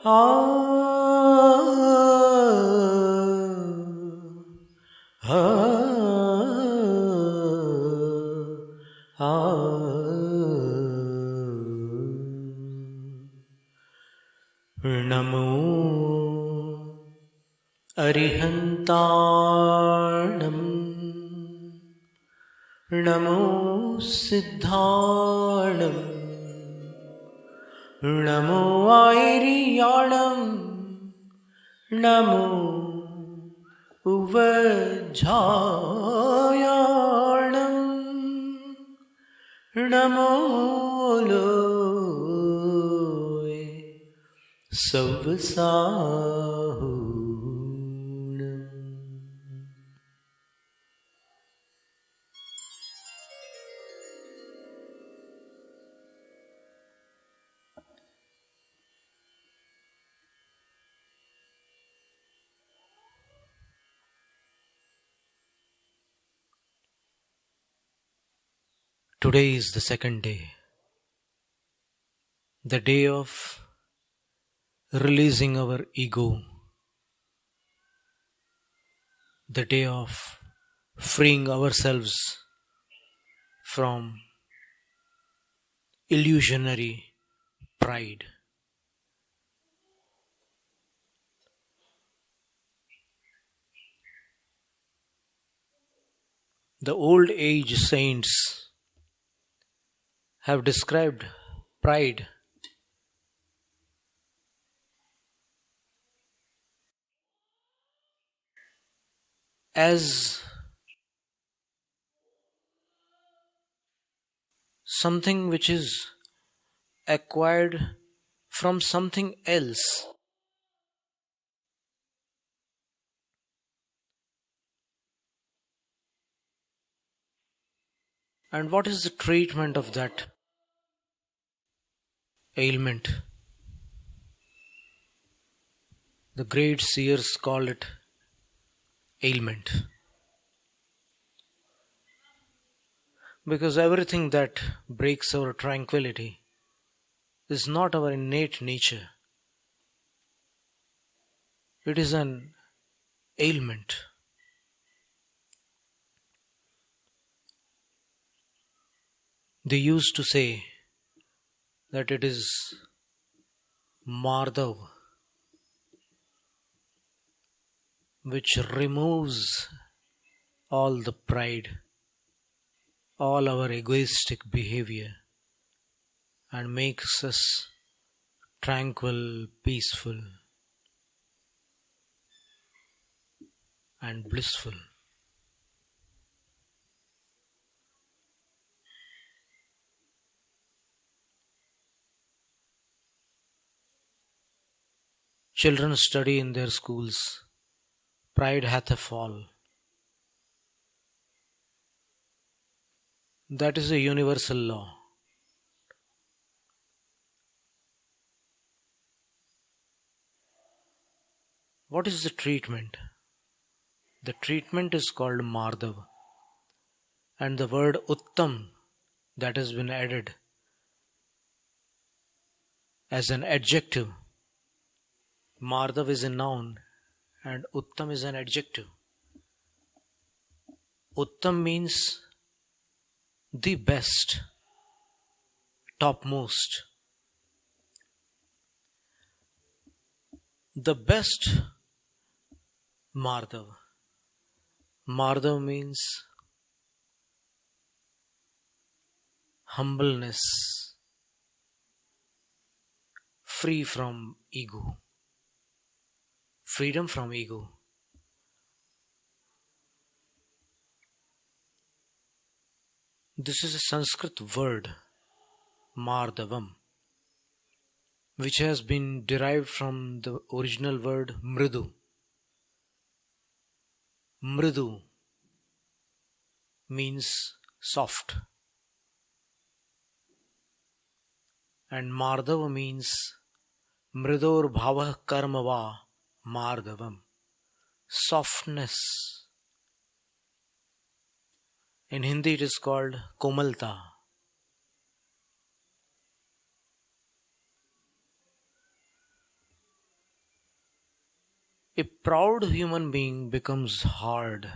Uh uh uh NaMo अरिहन्ताणं NaMo सिद्धाणं NaMo आयर्याणं NaMo उवझायाणं NaMo Loy सवसाहूणम्। Today is the second day, the day of releasing our ego, the day of freeing ourselves from illusionary pride. The old age saints have described pride as something which is acquired from something else. And what is the treatment of that ailment? The great seers call it ailment. Because everything that breaks our tranquility is not our innate nature. It is an ailment. They used to say that it is Mardav which removes all the pride, all our egoistic behavior, and makes us tranquil, peaceful, and blissful. Children study in their schools, pride hath a fall. That is a universal law. What is the treatment? The treatment is called Mardav. And the word Uttam that has been added as an adjective. Mardav is a noun and Uttam is an adjective. Uttam means the best, topmost. The best Mardav. Mardav means humbleness, free from ego, freedom from ego. This is a Sanskrit word, Mardavam, which has been derived from the original word Mridu. Mridu means soft, and Mardav means Mridor bhavah karmava Mardavam, softness. In Hindi it is called Komalta. A proud human being becomes hard,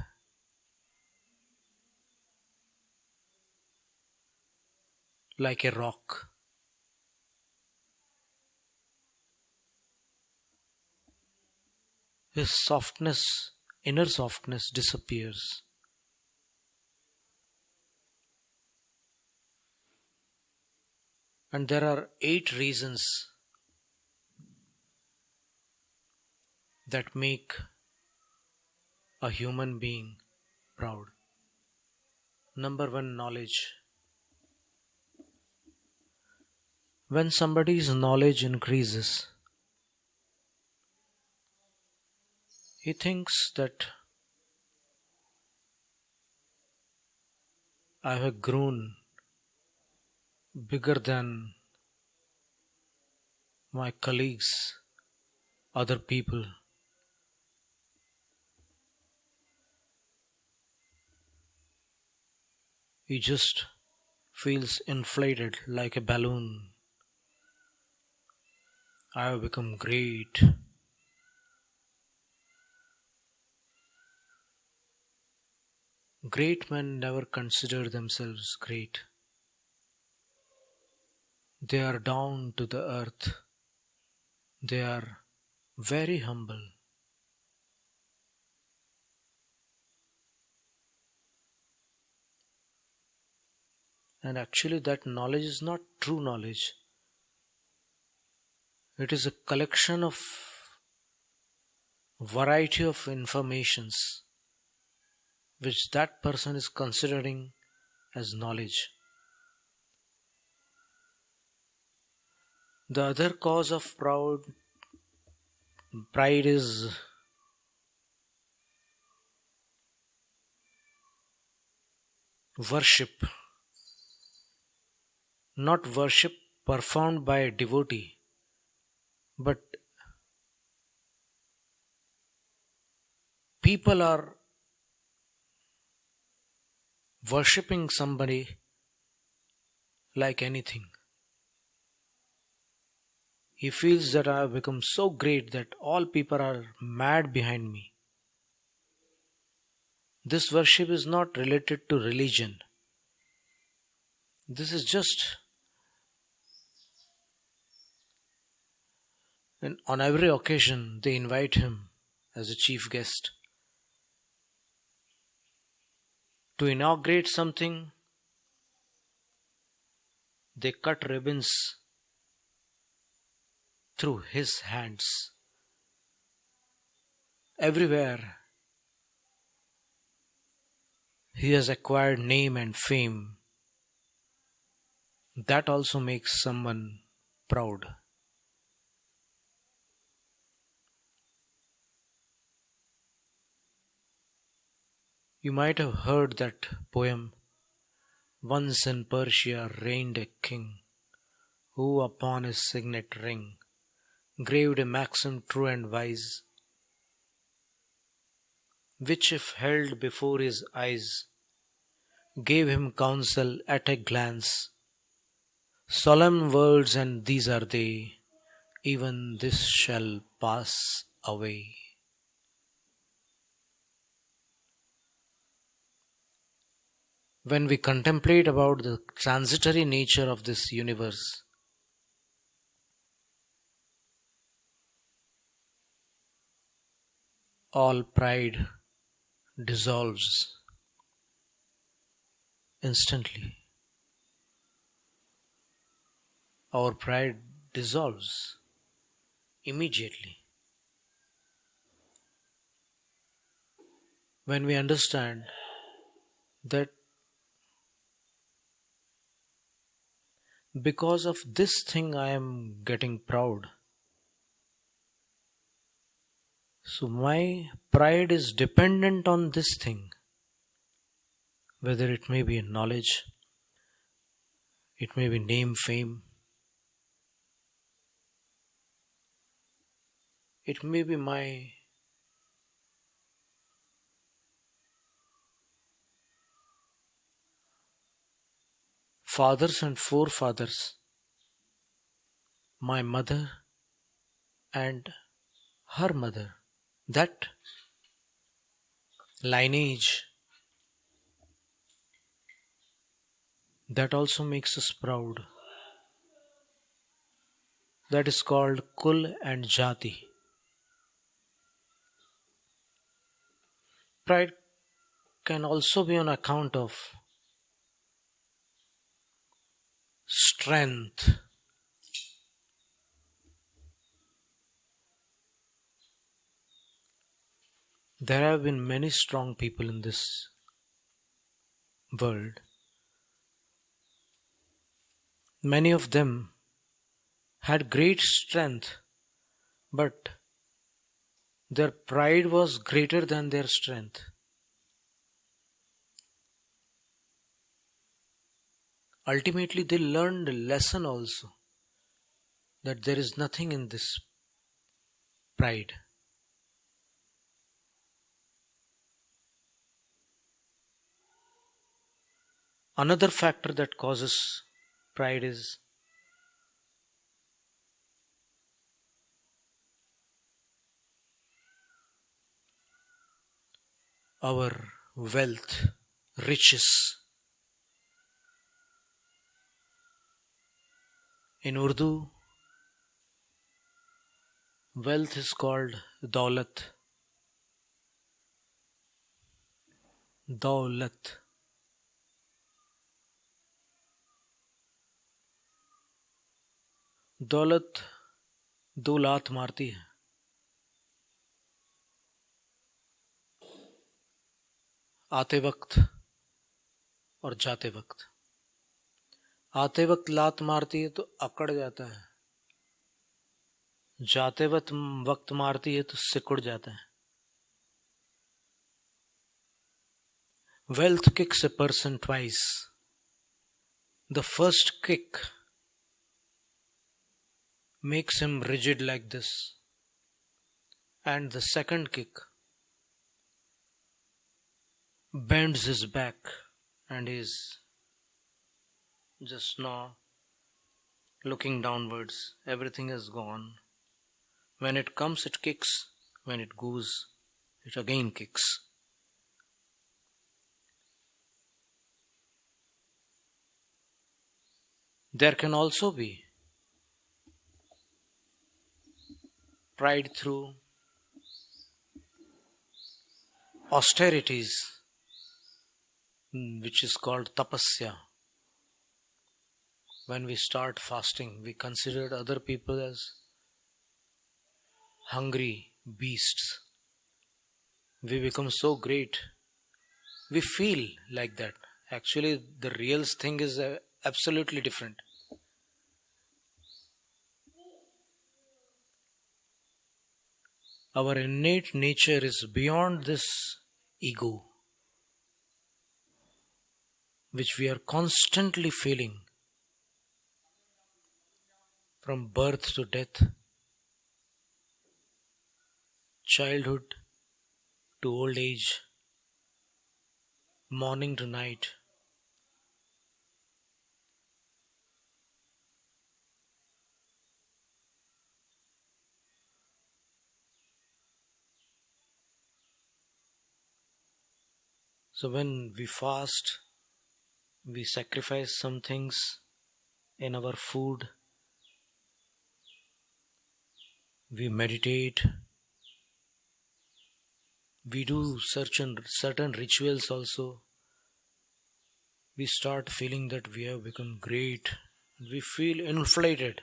like a rock. His softness, inner softness disappears. And there are 8 reasons that make a human being proud. Number 1, knowledge. When somebody's knowledge increases, he thinks that I have grown bigger than my colleagues, other people. He just feels inflated like a balloon. I have become great. Great men never consider themselves great. They are down to the earth. They are very humble. And actually, that knowledge is not true knowledge. It is a collection of variety of informations which that person is considering as knowledge. The other cause of pride is worship. Not worship performed by a devotee, but people are worshipping somebody like anything. He feels that I have become so great that all people are mad behind me. This worship is not related to religion. This is just, and on every occasion they invite him as a chief guest to inaugurate something. They cut ribbons through his hands. Everywhere he has acquired name and fame. That also makes someone proud. You might have heard that poem, "Once in Persia reigned a king, who upon his signet ring graved a maxim true and wise, which if held before his eyes, gave him counsel at a glance. Solemn words, and these are they, even this shall pass away." When we contemplate about the transitory nature of this universe, all pride dissolves instantly. Our pride dissolves immediately. When we understand that because of this thing I am getting proud, so my pride is dependent on this thing, whether it may be knowledge, it may be name, fame, it may be my fathers and forefathers, my mother and her mother, That lineage, that also makes us proud. That is called Kul and Jati. Pride can also be on account of strength. There have been many strong people in this world. Many of them had great strength, but their pride was greater than their strength. Ultimately, they learned a lesson also that there is nothing in this pride. Another factor that causes pride is our wealth, riches. In Urdu, wealth is called daulat. Daulat. दौलत दो लात मारती है. आते वक्त और जाते वक्त. आते वक्त लात मारती है तो अकड़ जाता है, जाते वक्त मारती है तो सिकुड़ जाता है. Wealth kicks a person twice. The first kick makes him rigid like this, and the second kick bends his back and is just now looking downwards. Everything is gone. When it comes, it kicks. When it goes, it again kicks. There can also be pride through austerities, which is called tapasya. When we start fasting, we consider other people as hungry beasts. We become so great. We feel like that. Actually, the real thing is absolutely different. Our innate nature is beyond this ego, which we are constantly feeling from birth to death, childhood to old age, morning to night. So when we fast, we sacrifice some things in our food, we meditate, we do certain rituals also. We start feeling that we have become great. We feel inflated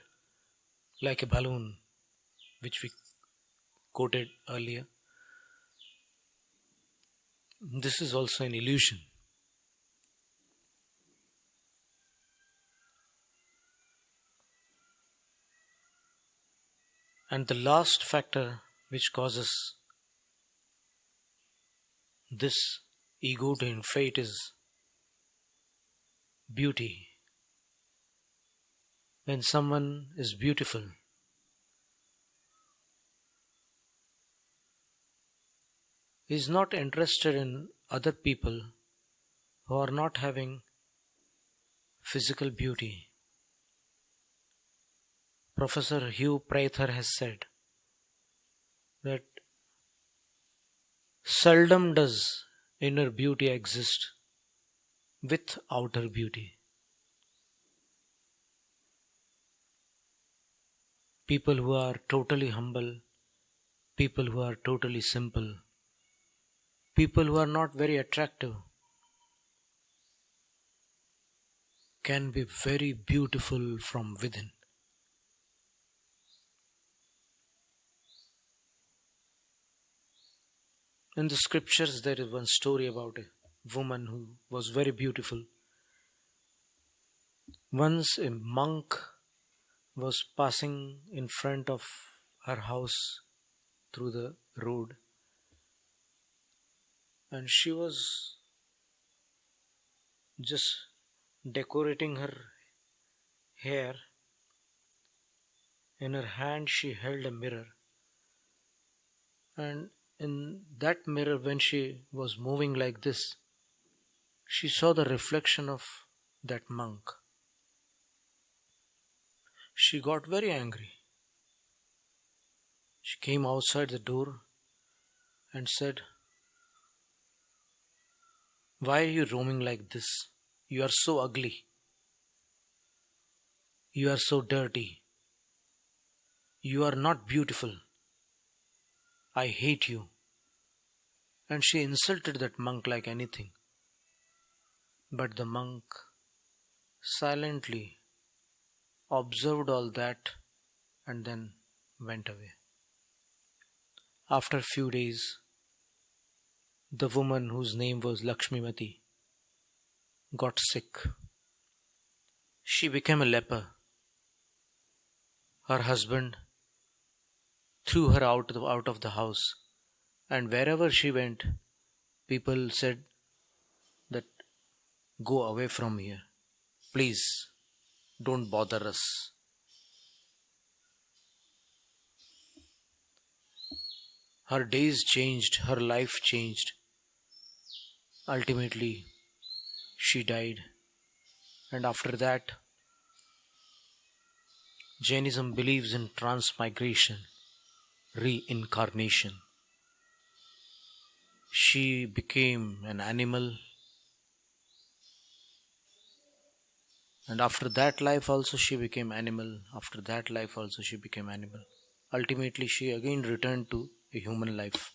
like a balloon, which we quoted earlier. This is also an illusion. And the last factor which causes this ego to inflate is beauty. When someone is beautiful, he is not interested in other people who are not having physical beauty. Professor Hugh Prather has said that Seldom does inner beauty exist with outer beauty. People who are totally humble, people who are totally simple, people who are not very attractive can be very beautiful from within. In the scriptures, there is one story about a woman who was very beautiful. Once a monk was passing in front of her house through the road, and she was just decorating her hair. In her hand, she held a mirror, and in that mirror, when she was moving like this, she saw the reflection of that monk. She got very angry. She came outside the door and said, "Why are you roaming like this? You are so ugly. You are so dirty. You are not beautiful. I hate you." And she insulted that monk like anything. But the monk silently observed all that and then went away. After a few days, the woman whose name was Lakshmimati got sick. She became a leper. Her husband threw her out of the house, and wherever she went, people said that, "Go away from here. Please don't bother us." Her days changed, her life changed. Ultimately, she died. And after that, Jainism believes in transmigration, reincarnation. She became an animal, and after that life also she became animal. After that life also she became animal. Ultimately, she again returned to a human life.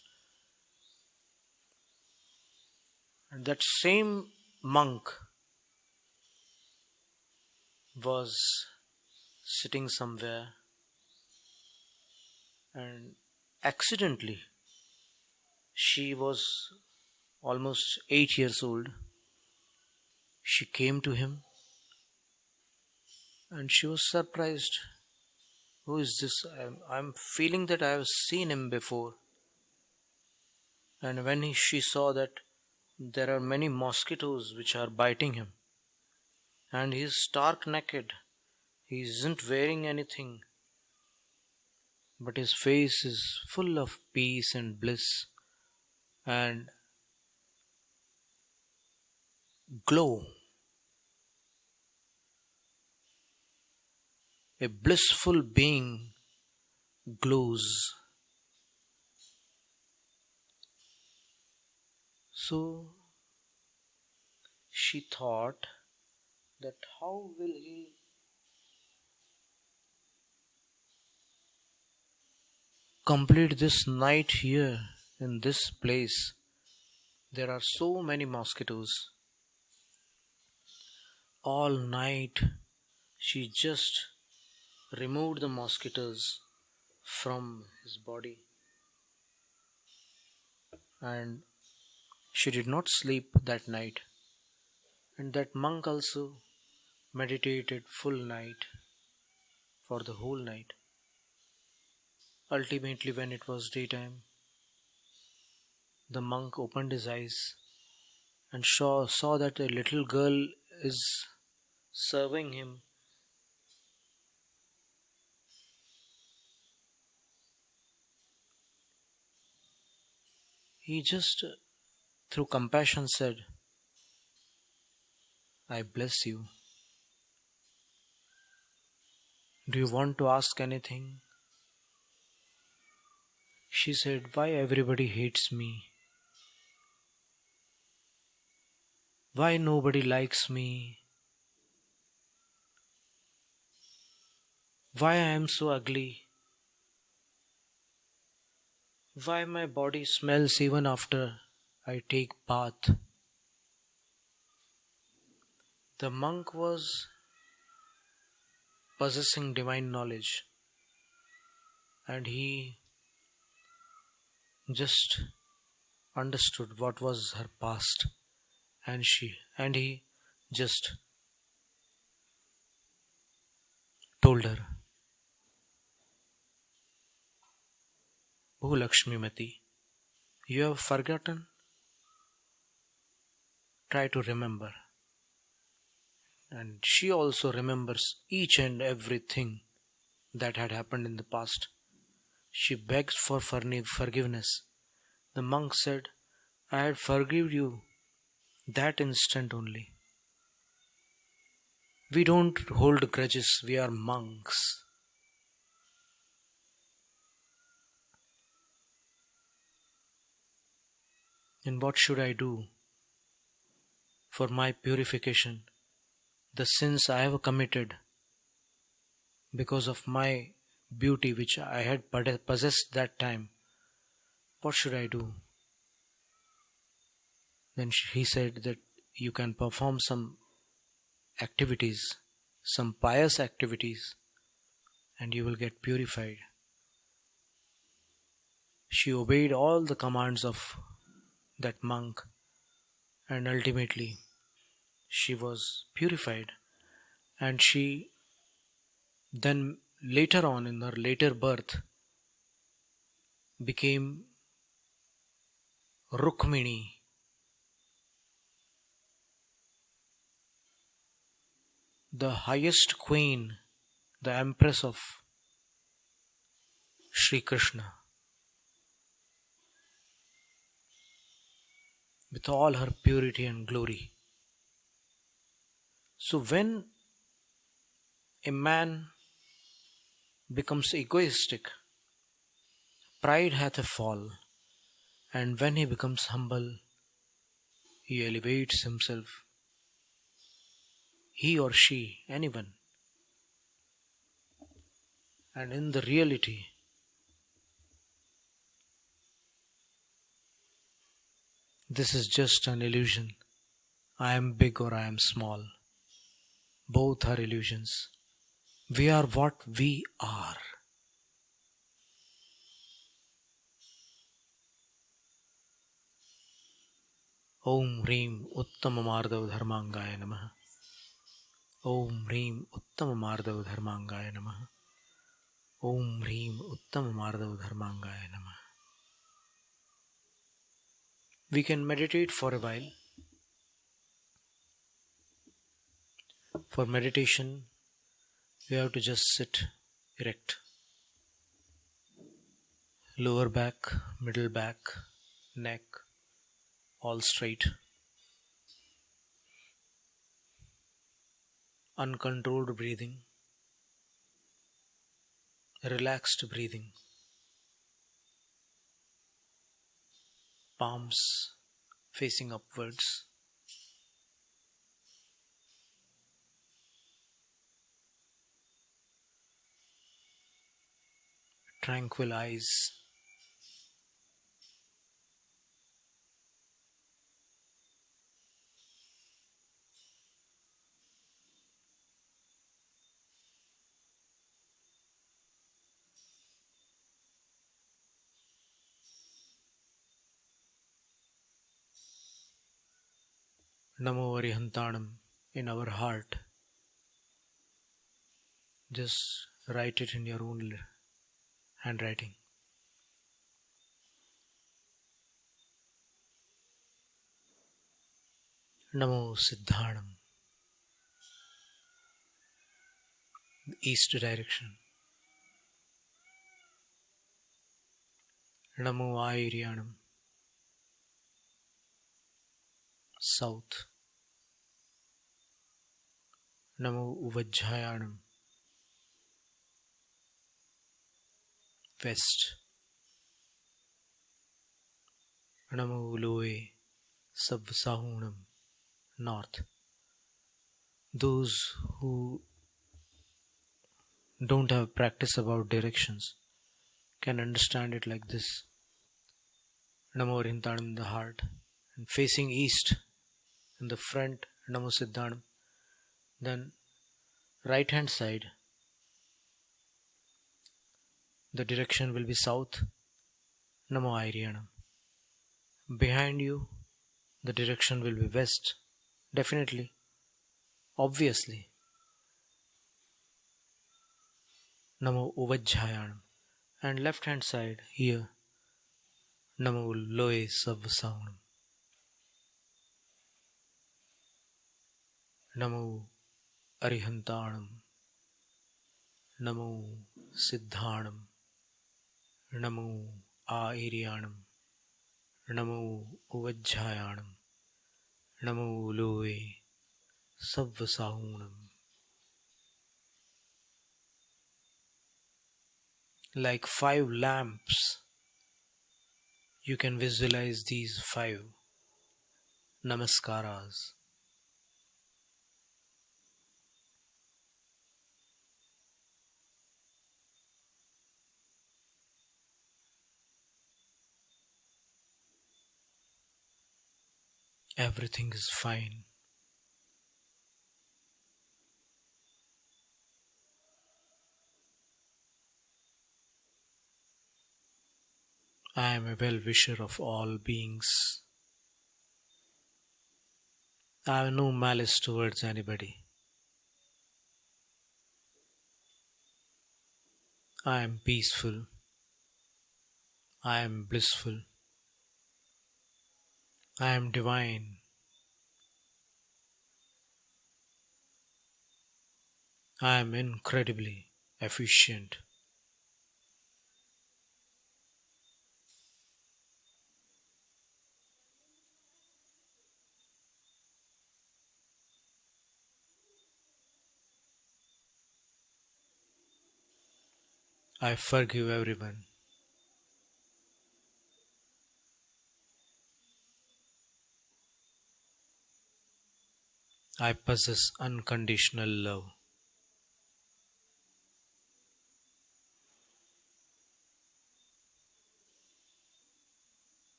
And that same monk was sitting somewhere, and accidentally, she was almost 8 years old. She came to him and she was surprised. "Who is this? I'm feeling that I have seen him before." And when she saw that there are many mosquitoes which are biting him, and he is stark naked, he isn't wearing anything, but his face is full of peace and bliss and glow. A blissful being glows. So she thought that how will he complete this night here in this place? There are so many mosquitoes. All night she just removed the mosquitoes from his body, and she did not sleep that night. And that monk also meditated full night for the whole night. Ultimately, when it was daytime, the monk opened his eyes and saw that a little girl is serving him. He just, through compassion, said, "I bless you. Do you want to ask anything?" She said, "Why everybody hates me? Why nobody likes me? Why I am so ugly? Why my body smells even after I take bath? The monk was possessing divine knowledge, and he just understood what was her past, and he just told her, "Oh Lakshmi Mati, you have forgotten? Try to remember." And she also remembers each and everything that had happened in the past. She begged for forgiveness. The monk said, "I had forgiven you that instant only. We don't hold grudges, we are monks." And what should I do for my purification? The sins I have committed because of my beauty which I had possessed that time. What should I do? Then he said that you can perform some activities, some pious activities, and you will get purified. She obeyed all the commands of that monk, and ultimately she was purified. And she then, later on in her later birth, became Rukmini, the highest queen, the empress of Sri Krishna, with all her purity and glory. So when a man becomes egoistic, pride hath a fall, and when he becomes humble, he elevates himself, he or she, anyone. And in the reality, this is just an illusion. I am big or I am small. Both are illusions. We are what we are. Om Reem Uttam Mardav Dharmangaya Namaha. Om Reem Uttam Mardav Dharmangaya Namaha. Om Reem Uttam Mardav Dharmangaya Namaha. We can meditate for a while. For meditation, we have to just sit erect. Lower back, middle back, neck, all straight. Uncontrolled breathing. Relaxed breathing. Palms facing upwards. Tranquil eyes. Namo Arihantanam in our heart. Just write it in your own handwriting. Namo Siddhanam, east direction. Namo Airyanam, south. Namo Uvajjayanam, west. Namo Uloe Sabvasahunam, north. Those who don't have practice about directions can understand it like this. Namo Rintanam in the heart, and facing east in the front, Namo Siddhanam. Then right hand side, the direction will be south, Namo Airyanam. Behind you, the direction will be west, definitely, obviously, Namo Uvajjayanam. And left hand side here, Namo Loe Savvasaunam. Namo Arihantanam. Namo Siddhanam. Namo Airyanam. Namo Uvajjayanam. Namo Loe Savvasaunam. Like 5 lamps, you can visualize these 5 namaskaras. Everything is fine. I am a well-wisher of all beings. I have no malice towards anybody. I am peaceful. I am blissful. I am divine. I am incredibly efficient. I forgive everyone. I possess unconditional love.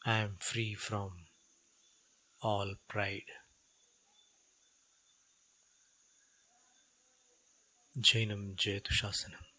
I am free from all pride. Jainam Jayatu Shasanam.